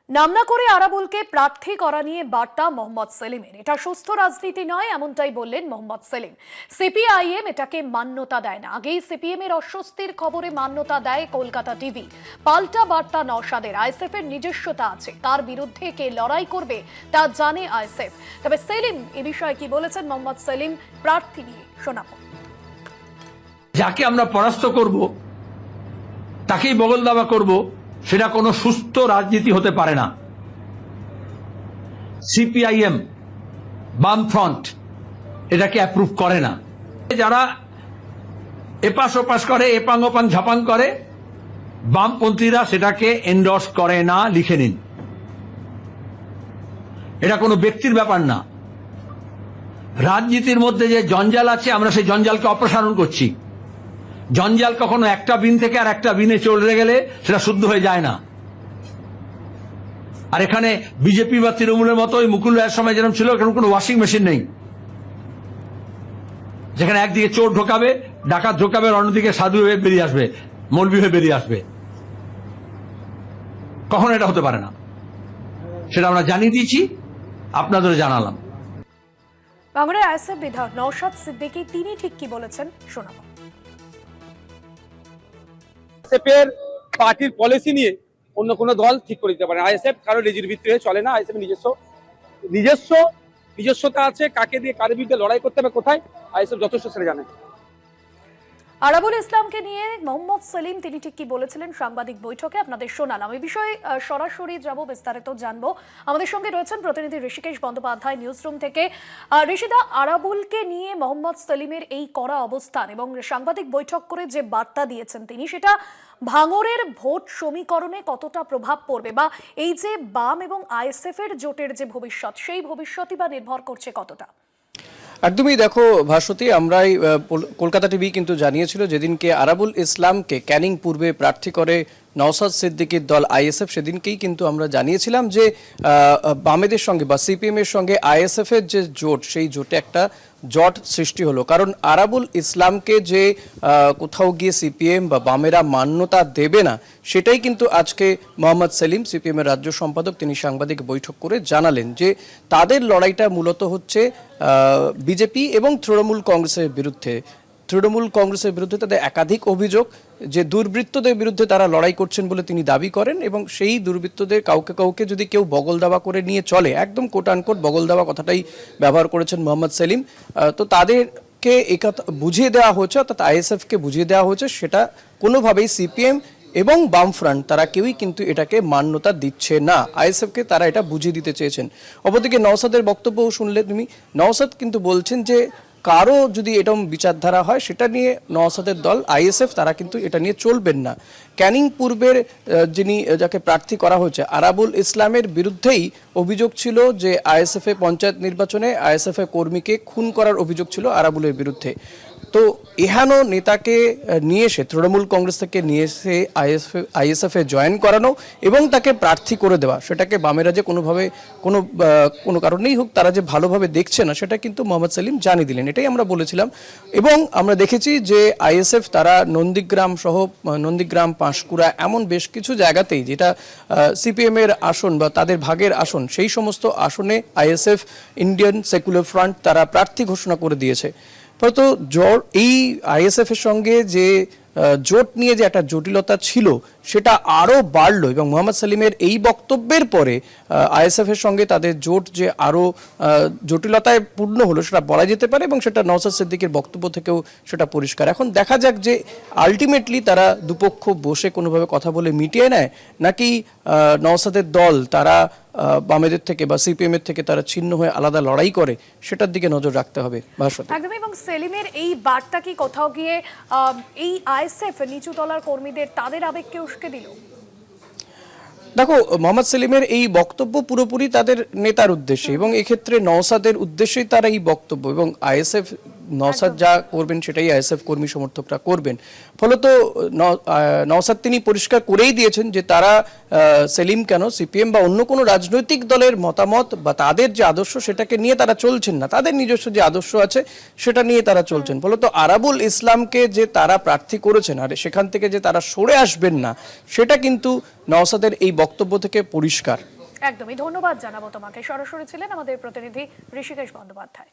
নাম না করে আরাবুলকে প্রার্থী করা নিয়ে বার্তা মোহাম্মদ সেলিমের। এটা সুস্থ রাজনীতি নয়, এমনটাই বললেন মোহাম্মদ সেলিম। সিপিআইএম এটাকে মান্যতা দেয় না। আগেই সিপিএম এর অস্বস্তির খবরে মান্যতা দেয় কলকাতা টিভি। পাল্টা বার্তা নওশাদের। আইএসএফ এর নিজস্বতা আছে, কার বিরুদ্ধে কে লড়াই করবে তা জানে আইএসএফ। তবে সেলিম এ বিষয়ে কি বলেছেন মোহাম্মদ সেলিম প্রার্থী নিয়ে শোনাবো। যাকে আমরা পরাস্ত করব তাকেই বগল দাবা করব, সেটা কোনো সুস্থ রাজনীতি হতে পারে না। সিপিআইএম, বামফ্রন্ট এটাকে অ্যাপ্রুভ করে না। যারা এপাশ ওপাশ করে, এপাং ওপাং ঝাপাং করে, বামপন্থীরা সেটাকে এন্ডোর্স করে না। লিখে নিন, এটা কোনো ব্যক্তির ব্যাপার না। রাজনীতির মধ্যে যে জঞ্জাল আছে, আমরা সেই জঞ্জালকে অপসারণ করছি। জঞ্জাল কখনো একটা বিন থেকে আর একটা বিনে চলে গেলে সেটা শুদ্ধ হয়ে যায় না। আর এখানে বিজেপি বা তৃণমূলের মতো ওই মুকুল রায়ের সময় যেরকম ছিল, এখানে কোনো ওয়াশিং মেশিন নেই যেখানে একদিকে চোর ঢোকাবে, ডাকাত ঢোকাবে, আর অন্যদিকে সাধু হয়ে বেরিয়ে আসবে, মৌলবি হয়ে বেরিয়ে আসবে। কখনো এটা হতে পারে না। সেটা আমরা জানিয়ে দিয়েছি, আপনাদের জানালাম। বাংলার আইএসএফ বিধায়ক নওশাদ সিদ্দিকী তিনি ঠিক কি বলেছেন শোনাবো। আইএসএফের পার্টির পলিসি নিয়ে অন্য কোনো দল ঠিক করে দিতে পারে। আইএসএফ কারো রেজির ভিত্তিতে চলে না। আইএসএফ নিজস্বতা আছে। কাকে দিয়ে কার বিরুদ্ধে লড়াই করতে হবে, কোথায়, আইএসএফ যথেষ্ট সেটা জানে। আরাবুল ইসলামকে নিয়ে মোহাম্মদ সেলিম তিনি ঠিক কি বলেছিলেন সাংবাদিক বৈঠকে আপনাদের শোনালাম। এই বিষয়ে সরাসরি যাব, বিস্তারিত জানবো। আমাদের সঙ্গে রয়েছেন প্রতিনিধি ঋষিকেশ বন্দ্যোপাধ্যায় নিউজ রুম থেকে। ঋষিদা, আরাবুলকে নিয়ে মোহাম্মদ সেলিমের এই কড়া অবস্থান এবং সাংবাদিক বৈঠক করে যে বার্তা দিয়েছেন তিনি, সেটা ভাঙড়ের ভোট সমীকরণে কতটা প্রভাব পড়বে, বা এই যে বাম এবং আইএসএফ এর জোটের যে ভবিষ্যৎ, সেই ভবিষ্যৎই বা নির্ভর করছে কতটা? একদমই। দেখো ভাস্বতী, আমরাই কলকাতা টিভি কিন্তু জানিয়েছিল যেদিনকে আরাবুল ইসলামকে ক্যানিং পূর্বে প্রার্থী করে নওশাদ সিদ্দিকীর দল আইএসএফ, সেদিনকেই কিন্তু আমরা জানিয়েছিলাম যে বামেদের সঙ্গে বা সিপিএম এর সঙ্গে আইএসএফ এর যে জোট, সেই জোটে একটা জট সৃষ্টি হলো। কারণ আরাবুল ইসলামকে যে কোথাও গিয়ে সিপিএম বা বামেরা মান্যতা দেবে না, সেটাই কিন্তু আজকে মোহাম্মদ সেলিম, সিপিএম এর রাজ্য সম্পাদক, তিনি সাংবাদিক বৈঠক করে জানালেন যে তাদের লড়াইটা মূলত হচ্ছে বিজেপি এবং তৃণমূল কংগ্রেসের বিরুদ্ধে। তৃণমূল কংগ্রেসের বিরুদ্ধে তাদের একাধিক অভিযোগ যে দুর্বৃত্তদের বিরুদ্ধে তারা লড়াই করছেন বলে তিনি দাবি করেন, এবং সেই দুর্বৃত্তদের কাউকে যদি কেউ বগল দাবা করে নিয়ে চলে, একদম কোট আনকোট বগল দাবা কথাটাই ব্যবহার করেছেন মোহাম্মদ সেলিম, তো তাদেরকে বুঝিয়ে দেওয়া হয়েছে, অর্থাৎ আইএসএফকে বুঝিয়ে দেওয়া হয়েছে সেটা কোনোভাবেই সিপিএম এবং বামফ্রন্ট তারা কেউই কিন্তু এটাকে মান্যতা দিচ্ছে না। আইএসএফকে তারা এটা বুঝিয়ে দিতে চেয়েছেন। অপরদিকে নওশাদের বক্তব্য শুনলে তুমি, নওশাদ কিন্তু বলছেন যে কারো যদি এরকম বিচারধারা হয় সেটা নিয়ে নওশাদের দল আইএসএফ তারা কিন্তু এটা নিয়ে চলবেন না। ক্যানিং পূর্বের যাকে প্রার্থী করা হয়েছে আরাবুল ইসলামের বিরুদ্ধেই অভিযোগ ছিল যে আইএসএফ এ পঞ্চায়েত নির্বাচনে আইএসএফ এর কর্মীকে খুন করার অভিযোগ ছিল আরাবুলের বিরুদ্ধে। তো এহানো নেতাকে নিয়ে এসে, তৃণমূল কংগ্রেস থেকে নিয়ে এসে আইএসএফ এ জয়েন করানো এবং তাকে প্রার্থী করে দেওয়া, সেটাকে বামেরা যে কোনোভাবে কোনো কারণেই হোক তারা যে ভালোভাবে দেখছে না, সেটা কিন্তু মোহাম্মদ সেলিম জানিয়ে দিলেন। এটাই আমরা বলেছিলাম। এবং আমরা দেখেছি যে আইএসএফ তারা নন্দীগ্রাম সহ নন্দীগ্রাম, পাঁশকুড়া, এমন বেশ কিছু জায়গাতেই যেটা সিপিএম এর আসন বা তাদের ভাগের আসন, সেই সমস্ত আসনে আইএসএফ, ইন্ডিয়ান সেকুলার ফ্রন্ট তারা প্রার্থী ঘোষণা করে দিয়েছে। ফলত এই আইএসএফ এর সঙ্গে যে জোট নিয়ে যে একটা জটিলতা ছিল সেটা আরও বাড়লো, এবং মোহাম্মদ সেলিমের এই বক্তব্যের পরে আইএসএফ এর সঙ্গে তাদের জোট যে আরও জটিলতায় পূর্ণ হলো সেটা বলা যেতে পারে, এবং সেটা নওশাদ সিদ্দিকীর বক্তব্য থেকেও সেটা পরিষ্কার। এখন দেখা যাক যে আলটিমেটলি তারা দুপক্ষ বসে কোনোভাবে কথা বলে মিটিয়ে নেয়, নাকি নওশাদের দল তারা বামেদের থেকে বা সিপিএম এর থেকে তারা ছিন্ন হয়ে আলাদা লড়াই করে, সেটার দিকে নজর রাখতে হবে। একদম। এবং সেলিমের এই বার্তা কি কোথাও গিয়ে এই আইএসএফ নিচু তলার কর্মীদের তাদের আবেগকে উস্কে দিল? দেখো, মোহাম্মদ সেলিমের এই বক্তব্য পুরোপুরি তাদের নেতার উদ্দেশ্যে, এবং এক্ষেত্রে নওশাদের উদ্দেশ্যেই তারা এই বক্তব্য, এবং আইএসএফ নওশাদ যা করবেন সেটাই আইএসএফ কর্মী সমর্থকরা করবেন। ফলত নওশাদ তিনি পরিষ্কার করেই দিয়েছেন যে তারা সেলিম কেন, সিপিএম বা অন্য কোনো রাজনৈতিক দলের মতামত বা তাদের যে আদর্শ সেটাকে নিয়ে তারা চলছেন না, তাদের নিজস্ব যে আদর্শ আছে সেটা নিয়ে তারা চলছেন। ফলত আরাবুল ইসলামকে যে তারা প্রার্থী করেছেন আর সেখান থেকে যে তারা সরে আসবেন না, সেটা কিন্তু নওশাদের এই বক্তব্য থেকে পরিষ্কার। একদমই ধন্যবাদ জানাবো তোমাকে। সরাসরি ছিলেন আমাদের প্রতিনিধি ঋষিকেশ বন্দ্যোপাধ্যায়।